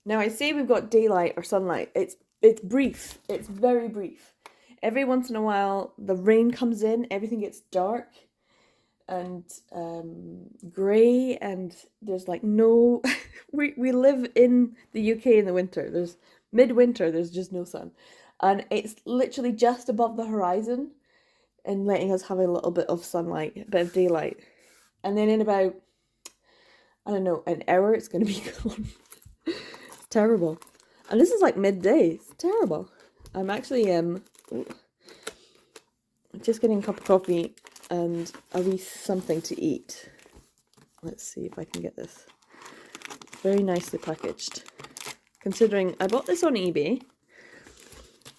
Now I say we've got daylight or sunlight. It's brief. It's very brief. Every once in a while, the rain comes in, everything gets dark and grey, and there's like no. We live in the UK in the winter. There's midwinter. There's just no sun, and it's literally just above the horizon and letting us have a little bit of sunlight, a bit of daylight, and then in about I don't know an hour, it's gonna be gone. Terrible. And this is like midday. It's terrible. I'm actually just getting a cup of coffee and a wee something to eat. Let's see if I can get this. Very nicely packaged. Considering I bought this on eBay.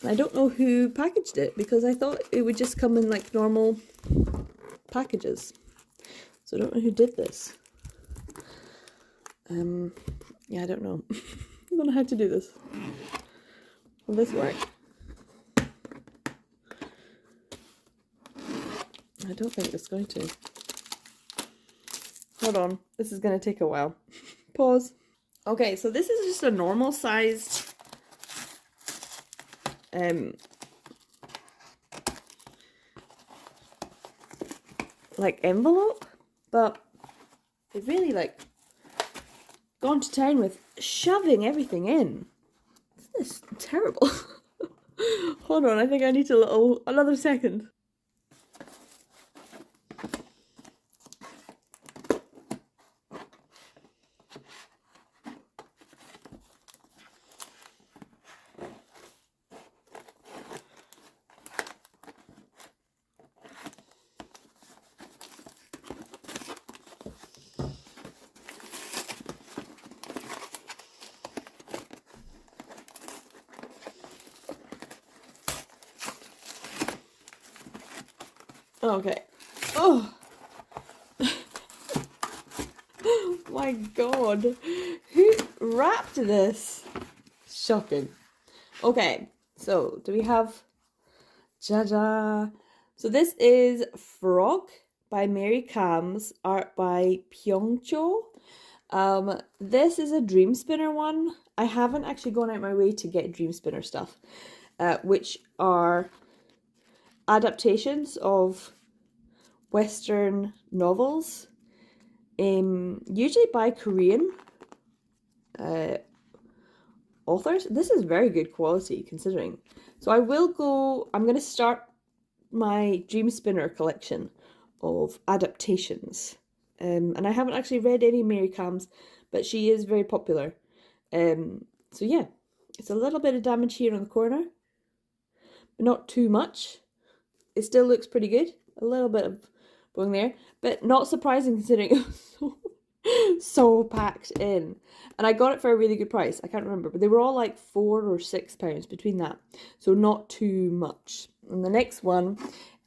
I don't know who packaged it because I thought it would just come in like normal packages. So I don't know who did this. Yeah, I don't know. I don't know how to do this. Will this work? I don't think it's going to. Hold on. This is going to take a while. Pause. Okay, so this is just a normal sized like envelope, but they've really like gone to town with shoving everything in. This is terrible. Hold on, I think I need another second. Okay. Oh my god. Who wrapped this? Shocking. Okay, so do we have Jaja? So this is Frog by Mary Cams, art by Pyeongcho. This is a Dream Spinner one. I haven't actually gone out my way to get Dream Spinner stuff, which are adaptations of Western novels, usually by Korean authors. This is very good quality considering. So I'm going to start my Dream Spinner collection of adaptations. And I haven't actually read any Mary Cams, but she is very popular. So yeah, it's a little bit of damage here on the corner, but not too much. It still looks pretty good. A little bit of going there, but not surprising considering it was so packed in. And I got it for a really good price. I can't remember, but they were all like £4 or £6 between that. So not too much. And the next one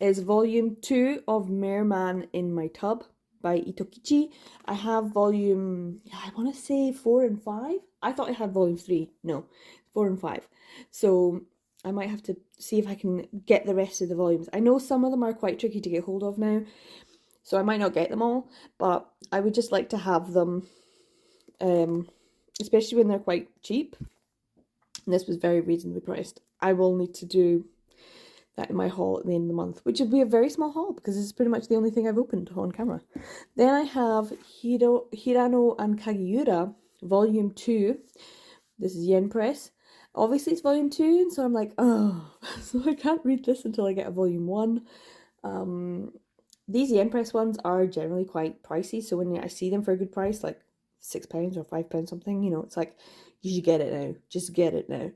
is volume 2 of Merman in My Tub by Itokichi. I have volume, I want to say 4 and 5. I thought I had volume 3. No, 4 and 5. So I might have to see if I can get the rest of the volumes. I know some of them are quite tricky to get hold of now, so I might not get them all, but I would just like to have them, especially when they're quite cheap. And this was very reasonably priced. I will need to do that in my haul at the end of the month, which would be a very small haul because this is pretty much the only thing I've opened on camera. Then I have Hirano and Kagiura, volume 2. This is Yen Press. Obviously it's volume 2, and so I'm like, oh, so I can't read this until I get a volume 1. These Yen Press ones are generally quite pricey, so when I see them for a good price, like £6 or £5 something, you know, it's like, you should get it now. Just get it now.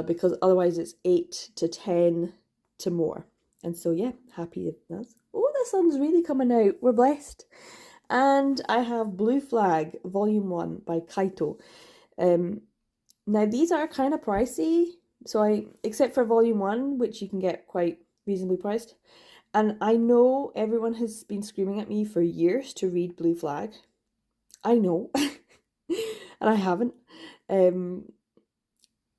Because otherwise it's 8 to 10 to more. And so yeah, happy with that. Oh, the sun's really coming out. We're blessed. And I have Blue Flag, volume 1 by Kaito. Now these are kind of pricey, so except for volume 1, which you can get quite reasonably priced. And I know everyone has been screaming at me for years to read Blue Flag. I know. And I haven't. And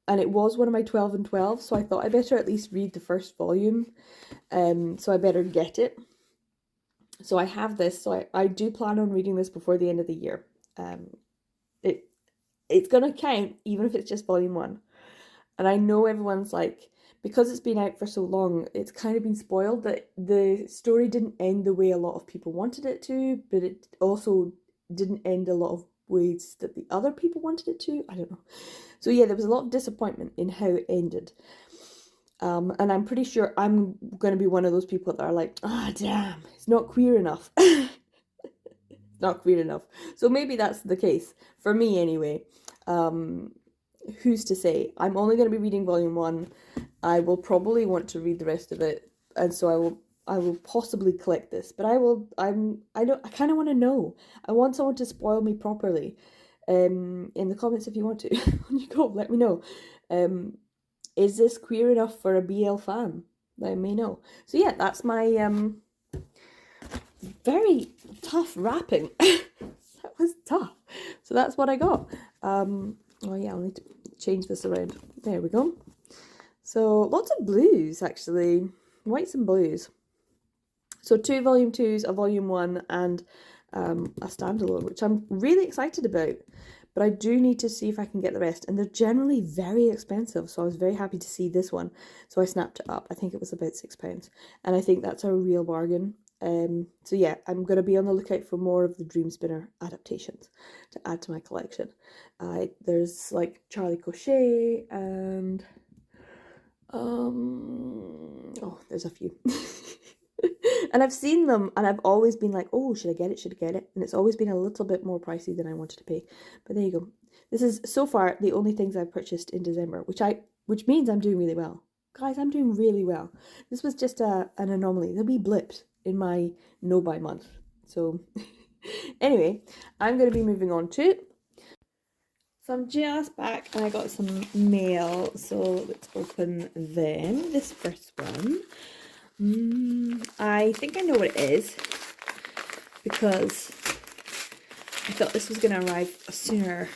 it was one of my 12 and 12, so I thought I better at least read the first volume. So I better get it. So I have this, so I do plan on reading this before the end of the year. it's gonna count even if it's just volume 1. And I know everyone's like, because it's been out for so long, it's kind of been spoiled that the story didn't end the way a lot of people wanted it to, but it also didn't end a lot of ways that the other people wanted it to. I don't know. So yeah, there was a lot of disappointment in how it ended. And I'm pretty sure I'm going to be one of those people that are like, ah, damn, it's not queer enough. Not queer enough. So maybe that's the case for me anyway. Who's to say? I'm only going to be reading volume 1. I will probably want to read the rest of it, and so I will possibly collect this. But I kind of want to know. I want someone to spoil me properly. In the comments if you want to. When you go, let me know. Is this queer enough for a BL fan? Let me know. So yeah, that's my very tough wrapping. That was tough. So that's what I got. Oh yeah, I'll need to change this around. There we go. So lots of blues actually, whites and blues. So 2 volume 2s, a volume 1, and a standalone, which I'm really excited about. But I do need to see if I can get the rest, and they're generally very expensive, so I was very happy to see this one. So I snapped it up. I think it was about £6, and I think that's a real bargain. So yeah, I'm going to be on the lookout for more of the Dream Spinner adaptations to add to my collection. There's like Charlie Cochet and oh, there's a few. And I've seen them and I've always been like, oh, should I get it? Should I get it? And it's always been a little bit more pricey than I wanted to pay. But there you go. This is so far the only things I've purchased in December, which means I'm doing really well. Guys, I'm doing really well. This was just an anomaly. They'll be blipped in my no buy month. So anyway, I'm going to be moving on to. So I'm just back and I got some mail. So let's open them. This first one. I think I know what it is because I thought this was going to arrive sooner,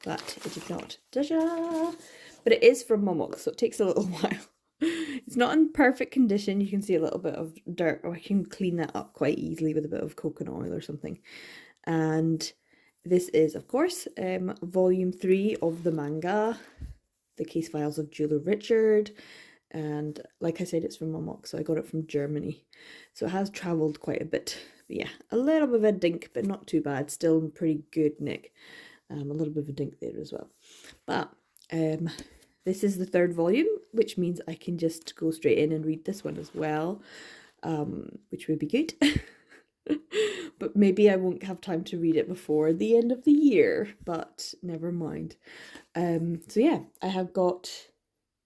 but it did not. Ta-da! But it is from Momok, so it takes a little while. It's not in perfect condition. You can see a little bit of dirt, or I can clean that up quite easily with a bit of coconut oil or something. And this is, of course, volume 3 of the manga, The Case Files of Jeweler Richard. And like I said, it's from Momok, so I got it from Germany. So it has travelled quite a bit. But yeah, a little bit of a dink, but not too bad. Still in pretty good nick. A little bit of a dink there as well. But this is the 3rd volume, which means I can just go straight in and read this one as well, which would be good. But maybe I won't have time to read it before the end of the year, but never mind. So yeah, I have got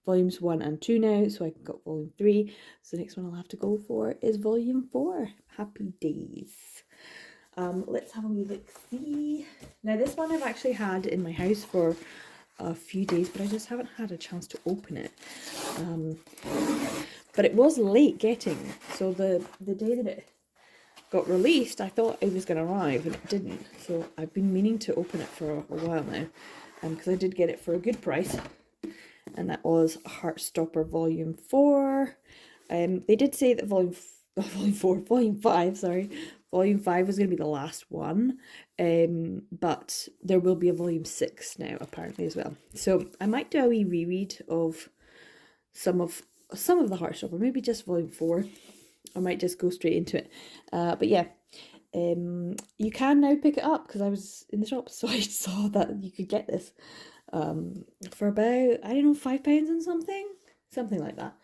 volumes 1 and 2 now, so I got volume 3. So the next one I'll have to go for is volume 4. Happy days. Let's have a wee look see. Now this one I've actually had in my house for a few days, but I just haven't had a chance to open it. But it was late getting, so the day that it got released, I thought it was going to arrive, and it didn't. So I've been meaning to open it for a while now, because I did get it for a good price. And that was Heartstopper Volume 4. They did say that Volume 5, sorry. Volume 5 was going to be the last one. But there will be a Volume 6 now, apparently, as well. So I might do a wee reread of some of the Heartstopper, maybe just Volume 4. I might just go straight into it. But yeah, you can now pick it up, because I was in the shop, so I saw that you could get this. For about, I don't know, £5 and something like that.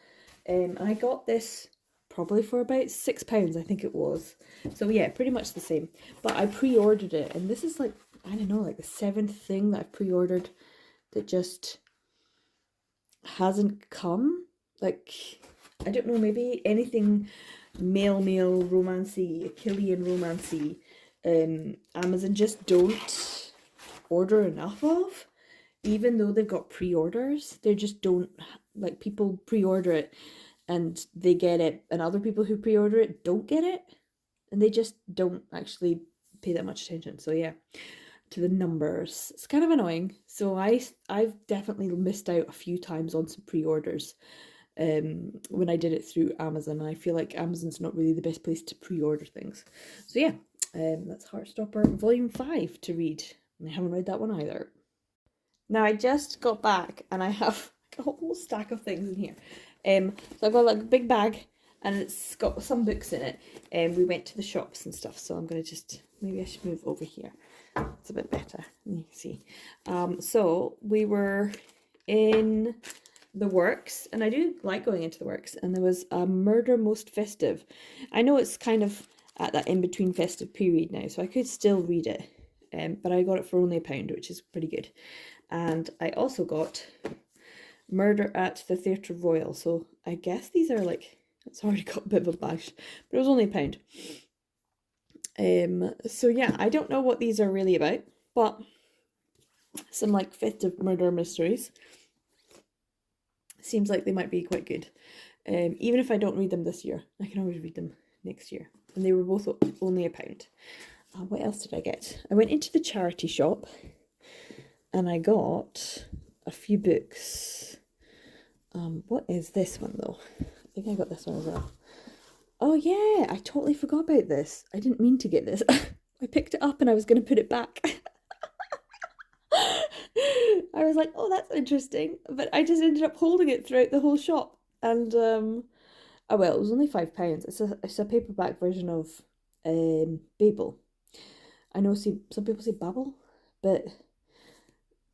And I got this probably for about £6, I think it was. So yeah, pretty much the same. But I pre-ordered it, and this is like, I don't know, like the 7th thing that I've pre-ordered that just hasn't come. Like, I don't know, maybe anything male romancy, Achillean romancy, Amazon just don't order enough of. Even though they've got pre-orders, they just don't, like, people pre-order it and they get it, and other people who pre-order it don't get it, and they just don't actually pay that much attention. So yeah, to the numbers, it's kind of annoying. So I've definitely missed out a few times on some pre-orders when I did it through Amazon, and I feel like Amazon's not really the best place to pre-order things. So yeah, that's Heartstopper Volume 5 to read, and I haven't read that one either. Now I just got back and I have a whole stack of things in here. So I've got like a big bag and it's got some books in it. And we went to the shops and stuff, so I'm gonna just, maybe I should move over here. It's a bit better. You can see. So we were in the works, and I do like going into the works, and there was a Murder Most Festive. I know it's kind of at that in-between festive period now, so I could still read it, but I got it for only £1, which is pretty good. And I also got Murder at the Theatre Royal, so I guess these are like, it's already got a bit of a bash, but it was only £1. So yeah, I don't know what these are really about, but some like festive murder mysteries. Seems like they might be quite good. Even if I don't read them this year, I can always read them next year. And they were both only £1. What else did I get? I went into the charity shop and I got a few books. What is this one though? I think I got this one as well. Oh yeah, I totally forgot about this. I didn't mean to get this. I picked it up and I was going to put it back. I was like, oh, that's interesting. But I just ended up holding it throughout the whole shop. And, oh well, it was only £5. It's a paperback version of Babel. I know some people say Babel, but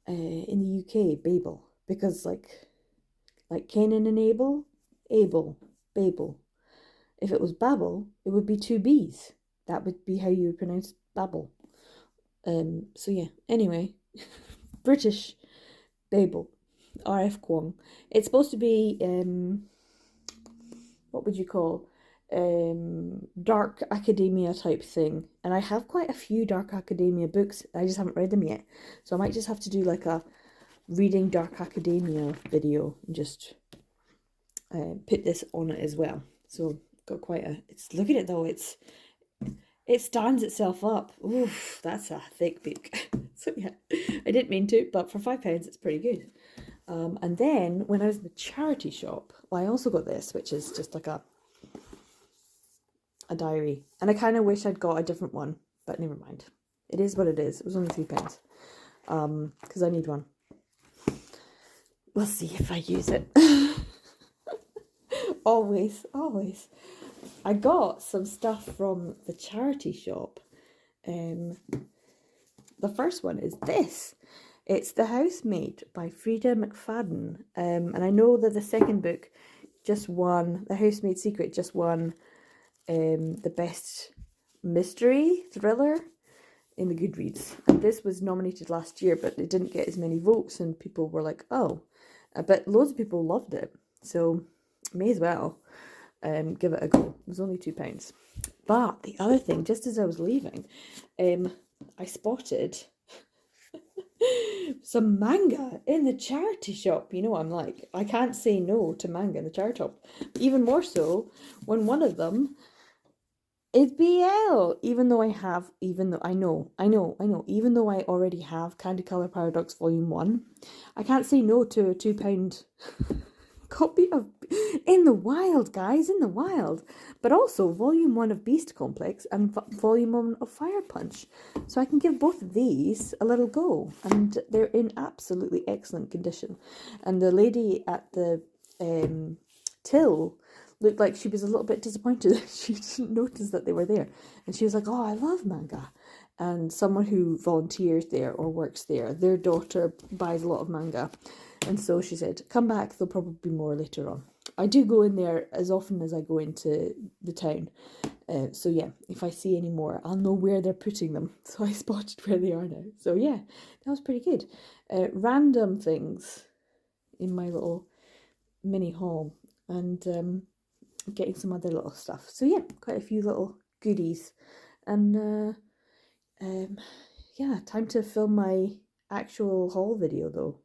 in the UK, Babel. Because like Cain and Abel, Babel. If it was Babel, it would be 2 B's. That would be how you would pronounce Babel. So yeah, anyway, British Babel, R.F. Kuang. It's supposed to be, what would you call, dark academia type thing. And I have quite a few dark academia books. I just haven't read them yet. So I might just have to do like a reading dark academia video and just put this on it as well. So got quite a, look at it though, it stands itself up. Oof, that's a thick book. So yeah, I didn't mean to, but for £5 it's pretty good. And then when I was in the charity shop, well, I also got this, which is just like a diary. And I kind of wish I'd got a different one, but never mind. It is what it is. It was only £3. Because I need one. We'll see if I use it. Always. I got some stuff from the charity shop. The first one is this. It's The Housemaid by Frida McFadden. And I know that the second book just won, The Housemaid's Secret just won the best mystery thriller in the Goodreads. And this was nominated last year, but it didn't get as many votes, and people were like, oh. But loads of people loved it. So may as well give it a go. It was only £2. But the other thing, just as I was leaving, I spotted some manga in the charity shop. You know what I'm like. I can't say no to manga in the charity shop. Even more so when one of them is BL. Even though I know, even though I already have Candy Colour Paradox Volume 1, I can't say no to a £2 copy of In the Wild, guys, In the Wild. But also Volume 1 of Beast Complex and Volume 1 of Fire Punch. So I can give both of these a little go. And they're in absolutely excellent condition. And the lady at the till looked like she was a little bit disappointed. She didn't notice that they were there. And she was like, oh, I love manga. And someone who volunteers there or works there, their daughter buys a lot of manga. And so she said, come back, there'll probably be more later on. I do go in there as often as I go into the town. So yeah, if I see any more, I'll know where they're putting them. So I spotted where they are now. So yeah, that was pretty good. Random things in my little mini haul. And getting some other little stuff. So yeah, quite a few little goodies. And yeah, time to film my actual haul video though.